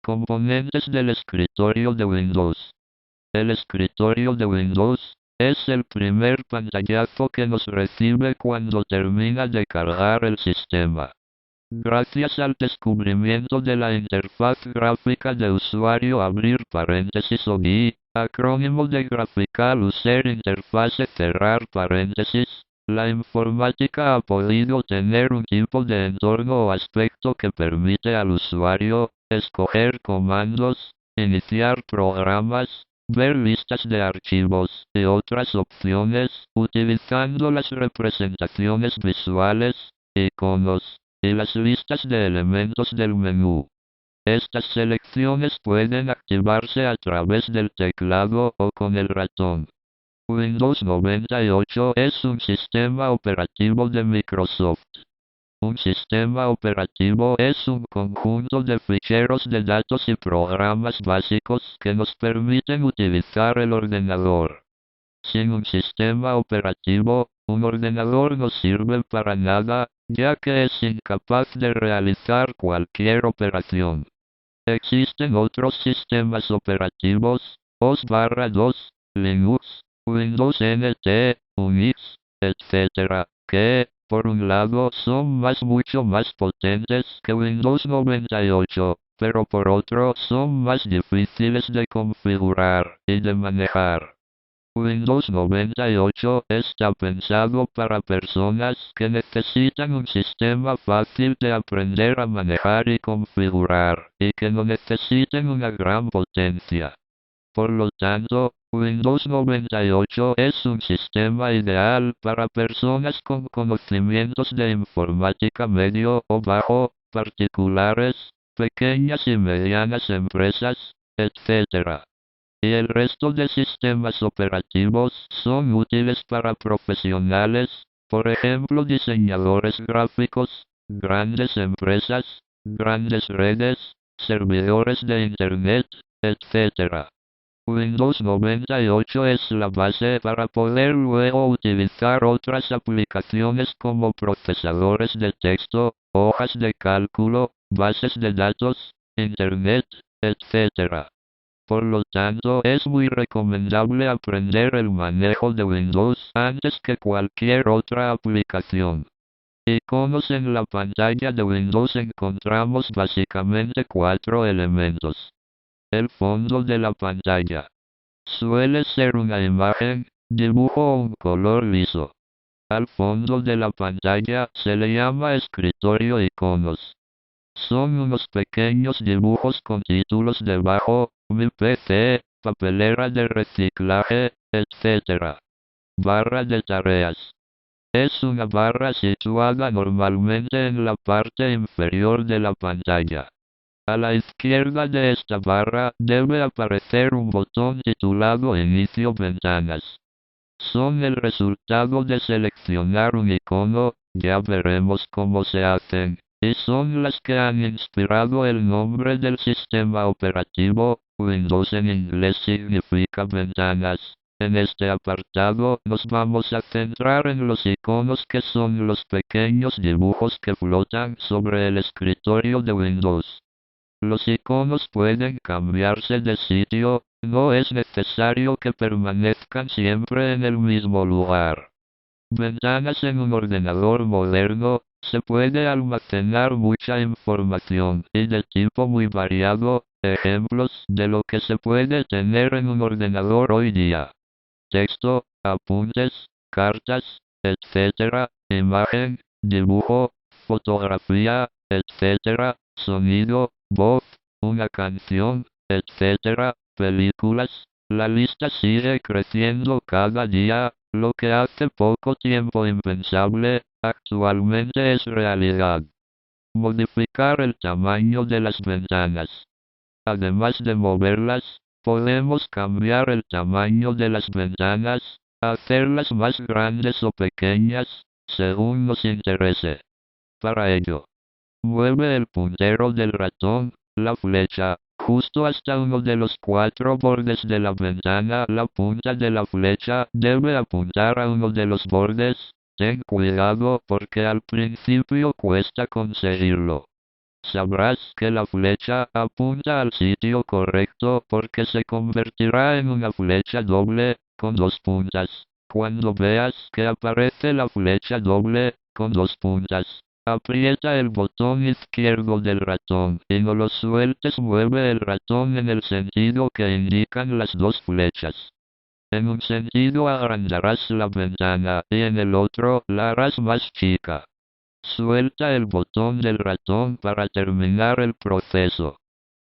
Componentes del escritorio de Windows. El escritorio de Windows es el primer pantallazo que nos recibe cuando termina de cargar el sistema. Gracias al descubrimiento de la interfaz gráfica de usuario abrir paréntesis o GUI, acrónimo de Graphical User Interface cerrar paréntesis, la informática ha podido tener un tipo de entorno o aspecto que permite al usuario escoger comandos, iniciar programas, ver listas de archivos y otras opciones, utilizando las representaciones visuales, iconos, y las listas de elementos del menú. Estas selecciones pueden activarse a través del teclado o con el ratón. Windows 98 es un sistema operativo de Microsoft. Un sistema operativo es un conjunto de ficheros de datos y programas básicos que nos permiten utilizar el ordenador. Sin un sistema operativo, un ordenador no sirve para nada, ya que es incapaz de realizar cualquier operación. Existen otros sistemas operativos, OS/2, Linux, Windows NT, Unix, etc., que, por un lado, son mucho más potentes que Windows 98, pero por otro son más difíciles de configurar y de manejar. Windows 98 está pensado para personas que necesitan un sistema fácil de aprender a manejar y configurar, y que no necesiten una gran potencia. Por lo tanto, Windows 98 es un sistema ideal para personas con conocimientos de informática medio o bajo, particulares, pequeñas y medianas empresas, etc. Y el resto de sistemas operativos son útiles para profesionales, por ejemplo diseñadores gráficos, grandes empresas, grandes redes, servidores de Internet, etc. Windows 98 es la base para poder luego utilizar otras aplicaciones como procesadores de texto, hojas de cálculo, bases de datos, Internet, etc. Por lo tanto, es muy recomendable aprender el manejo de Windows antes que cualquier otra aplicación. Iconos. En la pantalla de Windows encontramos básicamente 4 elementos. El fondo de la pantalla suele ser una imagen, dibujo o un color liso. Al fondo de la pantalla se le llama escritorio iconos. Son unos pequeños dibujos con títulos debajo, mi PC, papelera de reciclaje, etc. Barra de tareas. Es una barra situada normalmente en la parte inferior de la pantalla. A la izquierda de esta barra debe aparecer un botón titulado Inicio ventanas. Son el resultado de seleccionar un icono, ya veremos cómo se hacen, y son las que han inspirado el nombre del sistema operativo. Windows en inglés significa ventanas. En este apartado nos vamos a centrar en los iconos, que son los pequeños dibujos que flotan sobre el escritorio de Windows. Los iconos pueden cambiarse de sitio, no es necesario que permanezcan siempre en el mismo lugar. Ventanas. En un ordenador moderno, se puede almacenar mucha información, y de tipo muy variado, ejemplos de lo que se puede tener en un ordenador hoy día. Texto, apuntes, cartas, etc., imagen, dibujo, fotografía, etc., sonido, voz, una canción, etc., películas. La lista sigue creciendo cada día, lo que hace poco tiempo impensable, actualmente es realidad. Modificar el tamaño de las ventanas. Además de moverlas, podemos cambiar el tamaño de las ventanas, hacerlas más grandes o pequeñas, según nos interese. Para ello, mueve el puntero del ratón, la flecha, justo hasta uno de los 4 bordes de la ventana. La punta de la flecha debe apuntar a uno de los bordes. Ten cuidado porque al principio cuesta conseguirlo. Sabrás que la flecha apunta al sitio correcto porque se convertirá en una flecha doble, con dos puntas. Cuando veas que aparece la flecha doble, con dos puntas, aprieta el botón izquierdo del ratón y no lo sueltes. Mueve el ratón en el sentido que indican las dos flechas. En un sentido agrandarás la ventana y en el otro la harás más chica. Suelta el botón del ratón para terminar el proceso.